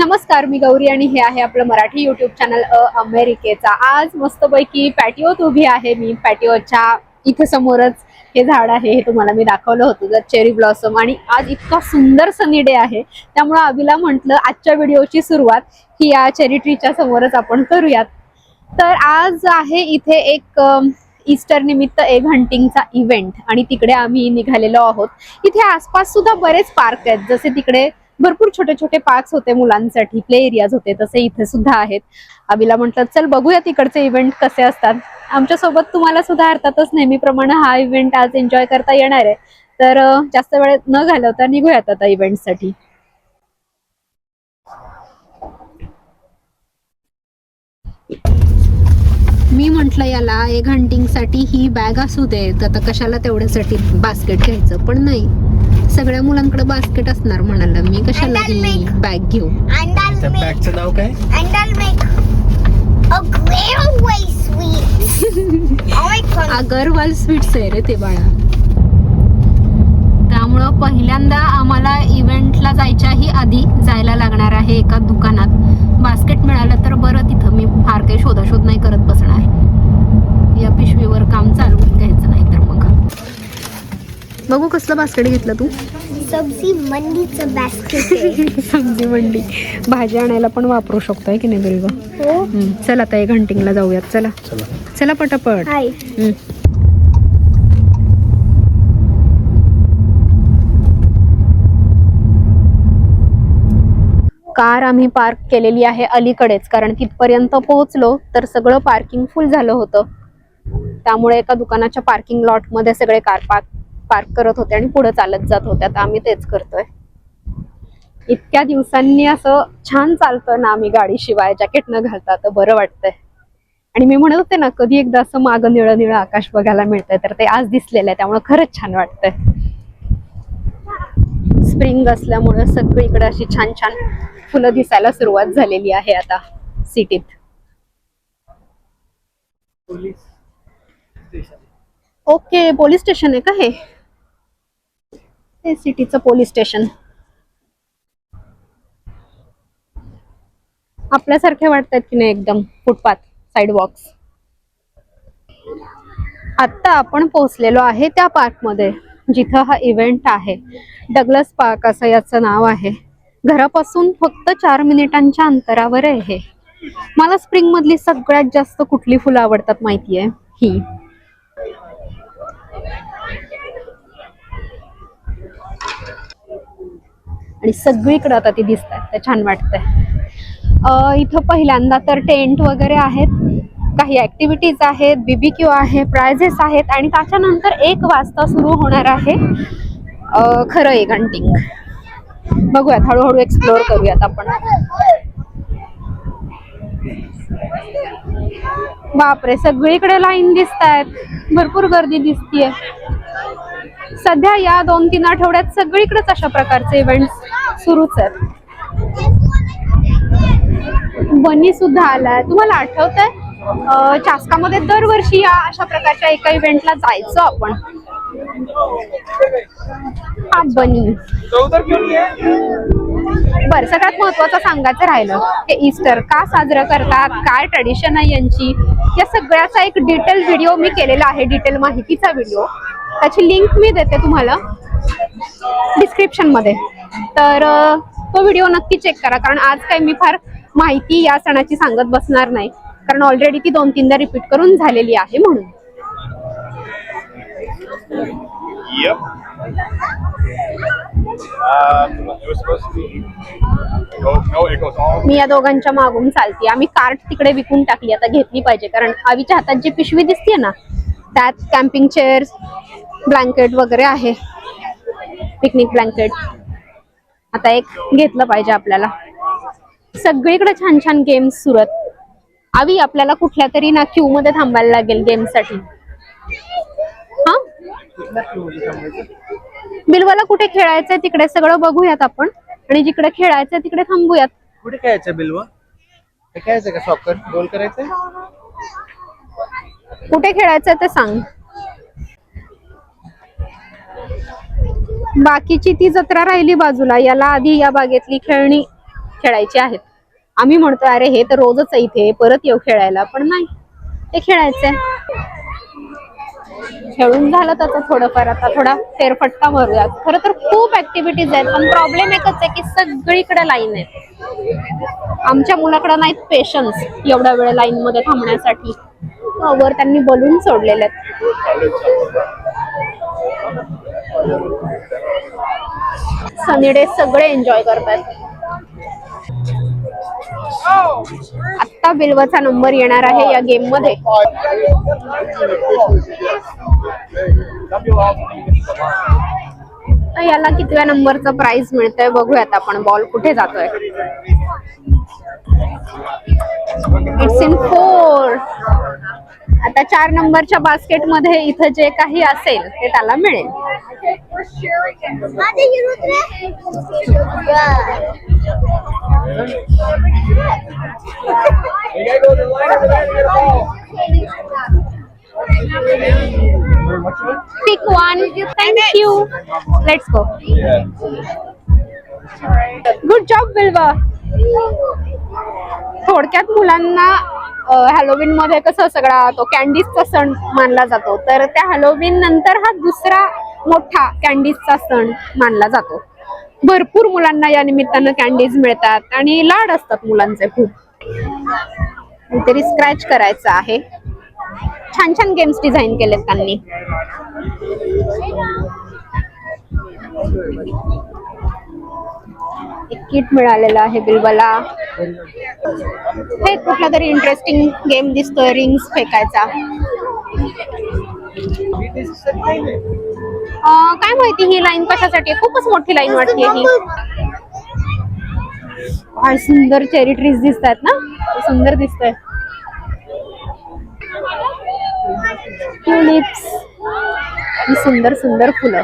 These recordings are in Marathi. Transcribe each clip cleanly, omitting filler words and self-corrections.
नमस्कार, मी गौरी आणि हे आहे आपलं मराठी युट्यूब चॅनल अमेरिकेचा। आज मस्तपैकी पॅटिओत उभी आहे मी। पॅटिओच्या इथे समोरच हे झाड आहे, हे तुम्हाला मी दाखवलं होतं, चेरी ब्लॉसम। आणि आज इतका सुंदर सनी डे आहे, त्यामुळे अभिला म्हटलं आजच्या व्हिडिओची सुरुवात ही या चेरी ट्रीच्या समोरच आपण करूयात। तर आज आहे इथे एक ईस्टर निमित्त एग हंटिंगचा इव्हेंट आणि तिकडे आम्ही निघालेलो आहोत। इथे आसपास सुद्धा बरेच पार्क आहेत, जसे तिकडे भरपूर छोटे छोटे पार्क्स होते मुलांसाठी, प्ले एरियाज होते, तसे इथे सुद्धा आहेत। अभिला म्हटलं चल बघूया तिकडचे इव्हेंट कसे असतात। आमच्या सोबत तुम्हाला सुद्धा अर्थातच नेहमीप्रमाणे हा इव्हेंट आज एन्जॉय करता येणार आहे। तर जास्त वेळ न घालवता निघूयात आता इव्हेंटसाठी। मी म्हंटल याला एग हंटिंग साठी ही बॅग असू दे, आता कशाला तेवढ्यासाठी बास्केट घ्यायचं, पण नाही, सगळ्या मुलांकडे बास्केट असणार म्हणाला मी, कशाला ही बॅग घेऊ। त्या बॅगचं नाव काय? अगरवाल स्वीट्स आहे रे ते बाळा। त्यामुळं पहिल्यांदा आम्हाला इव्हेंटला जायच्याही आधी जायला लागणार आहे एका दुकानात। बास्केट मिळालं तर बरं, तिथं मी फार काही शोधाशोध नाही करत बसणार, या पिशवीवर काम चालवून घ्यायचं नाही तर मग। बघू कसलं बास्केट घेतलं तू? सब्जी मंडीचं बास्केट। सब्जी मंडी, भाजी आणायला पण वापरू शकतोय की नाही बिलवा? हो। चल आता एक हंटिंगला जाऊयात, चला चला पटापट। हाय। कार आम्ही पार्क केलेली आहे अलीकडेच, कारण तिथपर्यंत पोहोचलो तर सगळं पार्किंग फुल झालं होतं। त्यामुळे एका दुकानाच्या पार्किंग लॉट मध्ये सगळे कार पार्क करत होते आणि पुढे चालत जात होत्या। तर आम्ही तेच करतोय। इतक्या दिवसांनी असं छान चालतं ना आम्ही गाडी शिवाय, जॅकेट न घालता, तर बरं वाटतंय। आणि मी म्हणत होते ना, कधी एकदा असं मागं निळं निळं आकाश बघायला मिळतंय, तर ते आज दिसलेलं आहे, त्यामुळे खरंच छान वाटतंय। स्प्रिंग असल्यामुळे सगळीकडे अशी छान छान फुलं दिसायला सुरुवात झालेली आहे आता सिटीत। ओके, पोलीस स्टेशन आहे का हे? सिटीचं पोलीस स्टेशन आपल्यासारखे वाटतात की नाही एकदम, फुटपाथ, साइडवॉक्स। आता आपण पोहोचलेलो आहे त्या पार्क मध्ये जिथं हा इव्हेंट आहे। डगलस पार्क असं याचं नाव आहे। घरापासून फक्त 4 मिनिटांच्या अंतरावर आहे हे। मला स्प्रिंग मधली सगळ्यात जास्त कुठली फुलं आवडतात माहितीये? ही। आणि सगळीकडे आता ती दिसतात, ते छान वाटतंय। इथं पहिल्यांदा तर टेंट वगैरे आहेत, काही ऍक्टिव्हिटीज आहेत, बीबीक्यू आहे, प्राइजेस आहेत, आणि त्याच्यानंतर 1 वाजता सुरू होणार आहे खरं एग हंटिंग। बघूयात, हळूहळू एक्सप्लोर करूयात आपण। बापरे, सगळीकडे लाईन दिसतायत, भरपूर गर्दी दिसतीये। सध्या या 2-3 आठवड्यात सगळीकडेच अशा प्रकारचे इव्हेंट्स सुरूच आहेत। बनी सुद्धा आलाय। तुम्हाला आठवतंय चास्कामध्ये दरवर्षी या अशा प्रकारच्या एका इव्हेंटला जायचो आपण। हा बनी। बरं, सगळ्यात महत्वाचं सांगायचं राहिलं, हे ईस्टर का साजरं करतात, काय ट्रेडिशन आहे यांची, या सगळ्याचा एक डिटेल व्हिडिओ मी केलेला आहे, डिटेल माहितीचा व्हिडिओ। त्याची लिंक मी देते तुम्हाला डिस्क्रिप्शन मध्ये, तर तो व्हिडिओ नक्की चेक करा। कारण आज काही मी फार माहिती या सणाची सांगत बसणार नाही, कारण ऑलरेडी ती 2-3दा रिपीट करून झालेली आहे म्हणून। मी या दोघांच्या मागून चालते। आम्ही कार्ट तिकडे विकून टाकली, आता घेतली पाहिजे, कारण आवीच्या हातात जी पिशवी दिसते ना, त्यात कॅम्पिंग चेअर, ब्लँकेट वगैरे आहे, पिकनिक ब्लँकेट। आता एक घेतलं पाहिजे आपल्याला। सगळीकडे छान छान गेम्स सुरू आहेत। आवी, आपल्याला कुठल्या तरी ना क्यू मध्ये थांबायला लागेल गेम साठी। हा, बिलवाला कुठे खेळायचंय तिकडे सगळं बघूयात आपण, आणि जिकडे खेळायचंय तिकडे थांबूयात। कुठे खेळायचं बिलवा? हे खेळायचं का? सॉकर गोल करायचंय? कुठे खेळायचंय ते सांग। बाकीची ती जत्रा राहिली बाजूला, याला आधी या बागेतली खेळणी खेळायचे आहेत. आम्ही म्हणतो अरे हे तर रोजच आहे इथे, परत येऊ खेळायला, पण नाही, ते खेळायचंय. खेळून झालं त्याचं थोडंफार, आता थोडा फेरफटका मारूया. खरं तर खूप ऍक्टिव्हिटीज आहेत, पण प्रॉब्लेम एकच आहे की सगळीकडे लाईन आहे. आमच्या मुलाकडे नाहीत पेशन्स एवढ्या वेळ लाईन मध्ये थांबण्यासाठी. वर त्यांनी बलून सोडलेले आहेत. सनी डे सगळे एन्जॉय करतात. आता बिल्वाचा नंबर येणार आहे या गेम मध्ये. याला कितव्या नंबरचं प्राइज मिळतंय बघूयात आपण. बॉल कुठे जातोय? It's in 4. आता 4 नंबरच्या बास्केट मध्ये इथं जे काही असेल ते त्याला मिळेल. Pick one. Thank you. Let's go. Good job, बिल्वा. थोडक्यात मुलांना हॅलोवीन मध्ये कसं सगळा तो कॅन्डीजचा सण मानला जातो, तर त्या हॅलोवीन नंतर हा दुसरा मोठा कॅन्डीजचा सण मानला जातो. भरपूर मुलांना या निमित्तानं कॅन्डीज मिळतात आणि लाड असतात मुलांचे खूप. काहीतरी स्क्रॅच करायचं आहे. छान छान गेम्स डिझाईन केलेत त्यांनी. एक किट मिळालेलं आहे बिल्वाला. हे कुठला तरी इंटरेस्टिंग गेम दिसतोय, रिंग्स फेकायचा. काय माहिती ही लाईन कशासाठी? खूपच मोठी लाईन वाटते ही. काय सुंदर चेरी ट्रीज दिसतात ना, सुंदर दिसतंय. ट्युलिप्स, सुंदर सुंदर फुलं.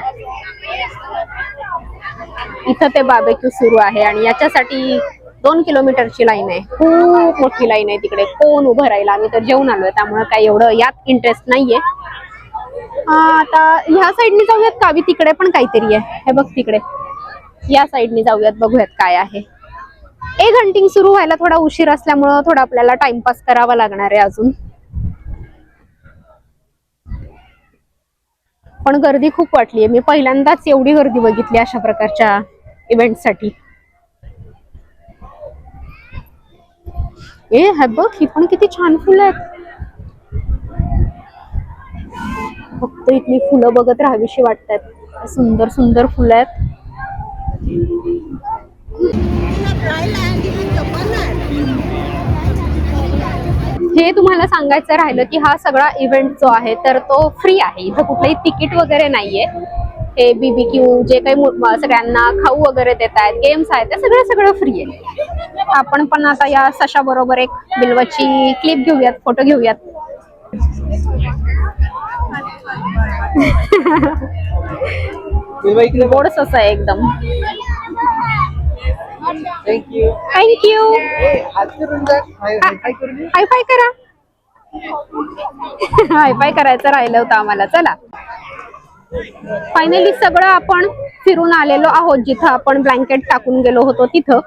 इथं ते बार्बेक्यू सुरू आहे आणि याच्यासाठी 2 किलोमीटरची लाईन आहे. खूप मोठी लाईन आहे तिकडे. कोण उभं राहील? आम्ही तर जेवून आलोय, त्यामुळे काही एवढं यात इंटरेस्ट नाहीये. आता ह्या साईडनी जाऊयात का? तिकडे पण काहीतरी आहे, हे बघ तिकडे. या साईडनी जाऊयात, बघूयात काय आहे. एग हंटिंग सुरू व्हायला थोडा उशीर असल्यामुळं थोडा आपल्याला टाइमपास करावा लागणार आहे अजून. पण गर्दी खूप वाटलीये. मी पहिल्यांदाच एवढी गर्दी बघितली अशा प्रकारच्या इव्हेंट साठी. हे बघ, ही पण किती छान फुलं आहेत. फक्त इथली फुलं बघत राहावीशी वाटतात. सुंदर सुंदर फुलं आहेत. हे तुम्हाला सांगायचं राहिलं की हा सगळा इव्हेंट जो आहे तर तो फ्री आहे. इथं कुठलंही तिकीट वगैरे नाहीये. हे बीबीक्यू जे काही सगळ्यांना खाऊ वगैरे देत आहेत, गेम्स आहेत, ते सगळं फ्री आहे. आपण पण आता या सशा बरोबर एक बिल्वाची क्लिप घेऊयात, फोटो घेऊयात. गोडस असं आहे एकदम. थँक्यू. थँक्यू. हाय फाय करा. हाय फाय करायचं राहिलं होतं आम्हाला. चला, फायनली सगळं आपण फिरून आलेलो आहोत. जिथं आपण ब्लँकेट टाकून गेलो होतो तिथं.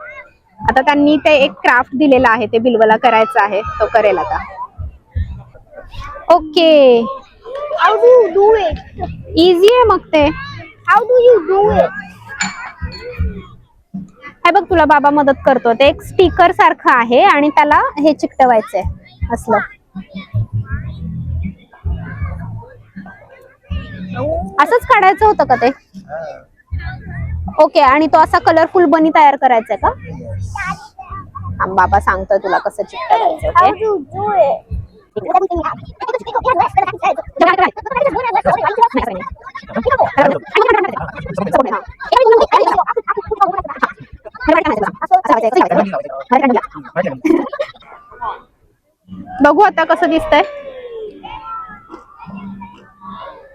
आता त्यांनी ते एक क्राफ्ट दिलेला आहे, ते बिल्वाला करायचं आहे, तो करेल आता. Okay, How do you do it? Easy आहे मग ते. How do you do it? हे बघ, तुला बाबा मदत करतो. ते एक स्टिकर सारखं आहे आणि त्याला हे चिकटवायचंय असलं. असंच काढायचं होतं का ते? ओके, आणि तो असा कलरफुल बनी तयार करायचा का? बाबा सांगतोय तुला कसं चिकटवायचं How ते. do you do it? बघू आता कसं दिसतंय.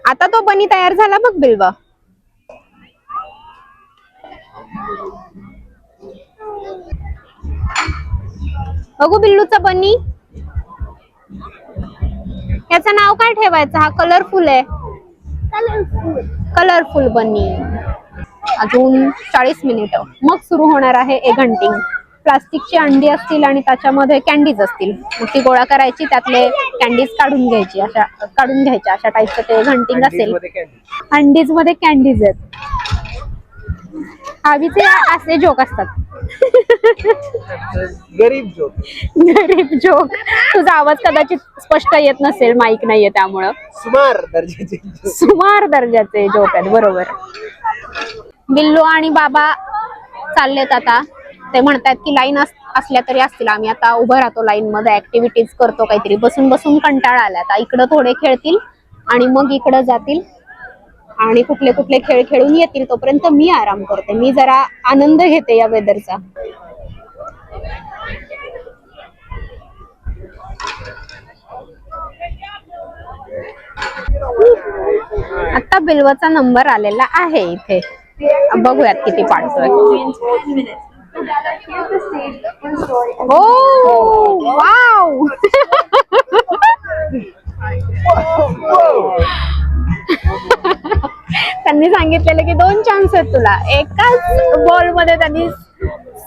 आता तो बनी तयार झाला बघ बिल्वा. बघू बिल्लूचा बनी. याचं नाव काय ठेवायचं? हा कलरफुल आहे. कलरफुल बनी. अजून 40 मिनिटं मग सुरू होणार आहे एग हंटिंग. प्लास्टिकची अंडी असतील आणि त्याच्यामध्ये कॅन्डीज असतील. मग ती गोळा करायची, त्यातले कॅन्डीज काढून घ्यायच्या अशा टाईपचं ते घंटिंग असेल. अंडीज मध्ये कॅन्डीज आहेत. हवीचे असे जोक असतात. गरीब जोक. तुझा आवाज कदाचित स्पष्ट येत नसेल, माईक नाहीये त्यामुळं. सुमार दर्जाचे जोक आहेत. बरोबर. बिल्लू आणि बाबा चाललेत आता. ते म्हणतात की लाईन असल्या तरी असतील, आम्ही आता उभं राहतो लाईन मध्ये, ऍक्टिव्हिटीज करतो काहीतरी. बसून बसून कंटाळा आला. आता इकडं थोडे खेळतील आणि मग इकडं जातील आणि कुठले कुठले खेळ खेळून येतील. तोपर्यंत मी आराम करते. मी जरा आनंद घेते या वेदरचा. आता बिल्वाचा नंबर आलेला आहे इथे. बघूयात किती पाडतोय. ओ वाव. त्यांनी सांगितलेलं की 2 चान्स आहेत तुला. एकाच बॉल मध्ये त्यांनी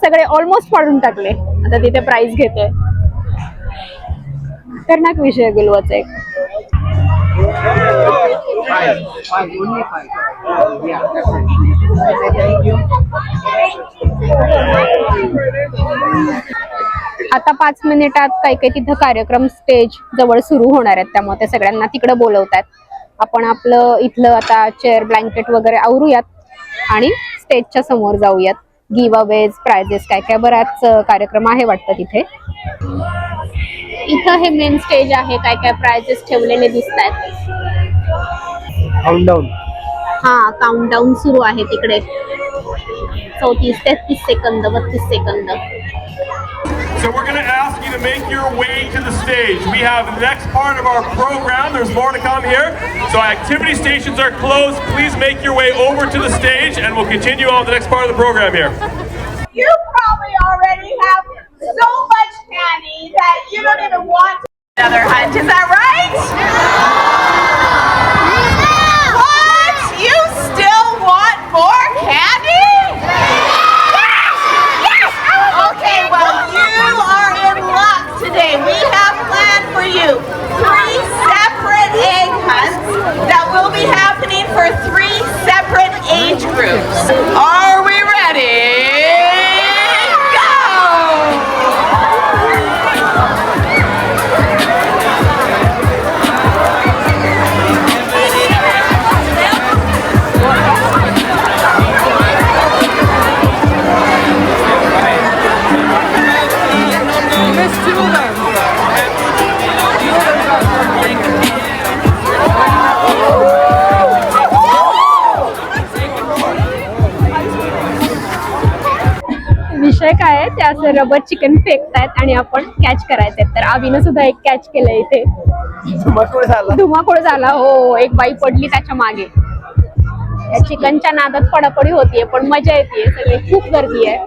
सगळे ऑलमोस्ट पाडून टाकले. आता तिथे प्राइज घेतोय. खतरनाक विषय बिल्वाचा एक. आता 5 मिनिटात काही तिथं कार्यक्रम स्टेज जवळ सुरू होणार आहेत, त्यामुळे ते सगळ्यांना तिकडे बोलवतात. आपण आपलं इथलं आता चेअर ब्लँकेट वगैरे आवरूयात आणि स्टेजच्या समोर जाऊयात. गिव्ह अवेज, प्राइजेस, काय काय बराच कार्यक्रम आहे वाटतं तिथे. इथं हे मेन स्टेज आहे. काय काय प्राइजेस ठेवलेले दिसत आहेत. काउंटडाऊन. हा, काउंटडाऊन सुरू आहे तिकडे. 34, 33 second, 32 second. So we're going to ask you to make your way to the stage. We have the next part of our program. There's more to come here. So activity stations are closed. Please make your way over to the stage and we'll continue on the next part of the program here. You probably already have so much candy that you don't even want another hunt. Is that right? What? You still want more candy? Okay, well, you are in luck today. We have planned for you 3 separate egg hunts that will be happening for 3 separate age groups. Are we ready? Go! विषय काय आहे, ते असं रबर चिकन फेकतायत आणि आपण कॅच करायचंय. तर आवीनं सुद्धा एक कॅच केलंय इथे. धुमाकूळ झाला. हो, एक बाई पडली त्याच्या मागे. या चिकनच्या नादात पडापडी होतीये, पण मजा येते. सगळे खूप गर्दी आहे.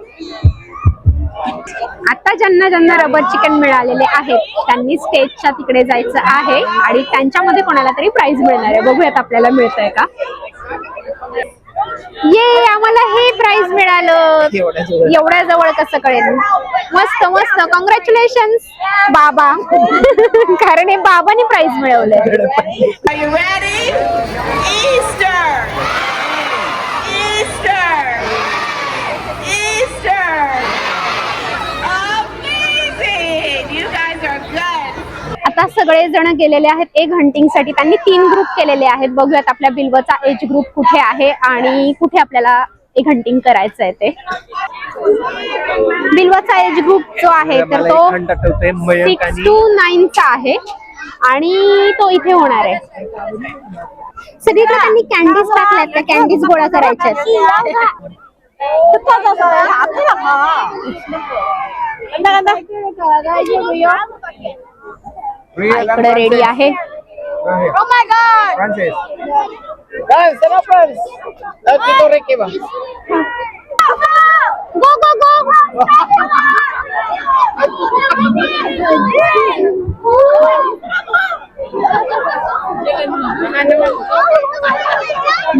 आता ज्यांना ज्यांना रबर चिकन मिळालेले आहेत त्यांनी स्टेजच्या तिकडे जायचं आहे आणि त्यांच्यामध्ये कोणाला तरी प्राइज मिळणार आहे. बघूयात आपल्याला मिळतंय का. ये, आम्हाला हे प्राइज मिळालं. एवढ्या जवळ कसं कळेल. मस्त मस्त, कॉंग्रॅच्युलेशन्स बाबा. कारण हे बाबांनी price मिळवलंय. Are you ready? Easter! Easter! Easter! Amazing! You guys are good. आता सगळे जण गेलेले आहेत एग हंटिंग साठी. त्यांनी 3 ग्रुप केलेले आहेत. बघूयात आपल्या बिल्वाचा एज ग्रुप कुठे आहे आणि कुठे आपल्याला एग हंटिंग करायचं आहे ते. बिल्वाचा एज ग्रुप जो आहे तर तो 6 to 9 चा आहे आणि तो इथे होणार आहे. सगळीकडे त्यांनी कॅन्डीज टाकल्यात. त्या कॅन्डीज गोळा करायच्या इकडे रेडी आहे. Oh my God! Francis. Sana Francis. Dito Ricky ba? गो गो गो.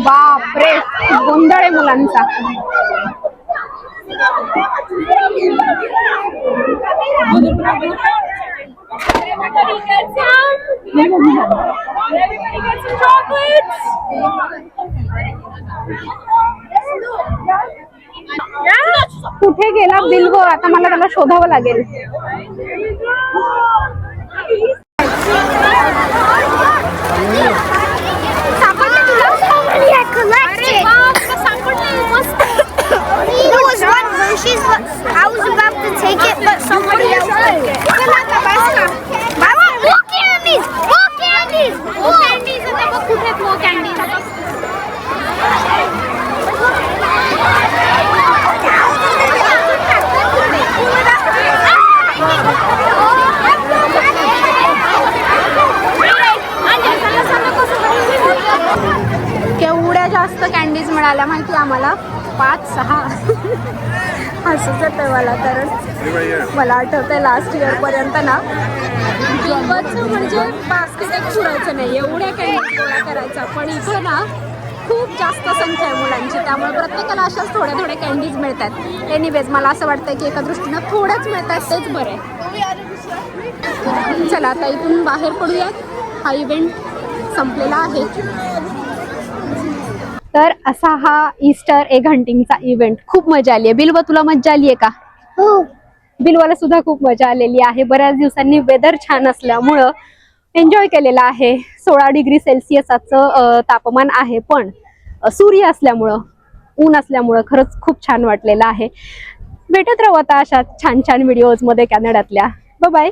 बापरे, गोंधळ आहे मुलांचा. कुठे गेला बिल्बो? आता मला त्याला शोधावं लागेल. There was one Hershey's, but I was about to take it, but somebody else took it. More candies! More candies! More candies! आता बघ कुठे आहेत more candies? केवढ्या जास्त कॅन्डीज मिळाल्या माहिती आम्हाला? 5-6 हसूच येतंय मला. कारण मला आठवतंय लास्ट इयर पर्यंत ना बिल्बोचं म्हणजे बास्केट एक पुरायचं नाही, एवढ्या कॅन्डीज गोळा करायचा. पण इथं ना खूप जास्त संख्या आहे मुलांची, त्यामुळे प्रत्येकाला अशाच थोड्या थोड्या कॅन्डीज मिळतात. एनिवेज मला असं वाटतं की एका दृष्टीनं थोड्याच मिळतात, तेच बरं आहे. चला आता इथून बाहेर पडूयात. हा इव्हेंट संपलेला आहे. तर असा हा ईस्टर एग हंटिंगचा इव्हेंट. खूप मजा आली आहे. बिल्बो, तुला मजा आली आहे का? हो. बिल्बोला सुद्धा खूप मजा आलेली आहे. बऱ्याच दिवसांनी वेदर छान असल्यामुळं एन्जॉय केलेलं आहे. 16 डिग्री सेल्सिअसचं तापमान आहे, पण सूर्य असल्यामुळं, ऊन असल्यामुळं खरंच खूप छान वाटलेलं आहे. भेटत राहू आता अशा छान छान व्हिडिओजमध्ये कॅनडातल्या. Bye bye.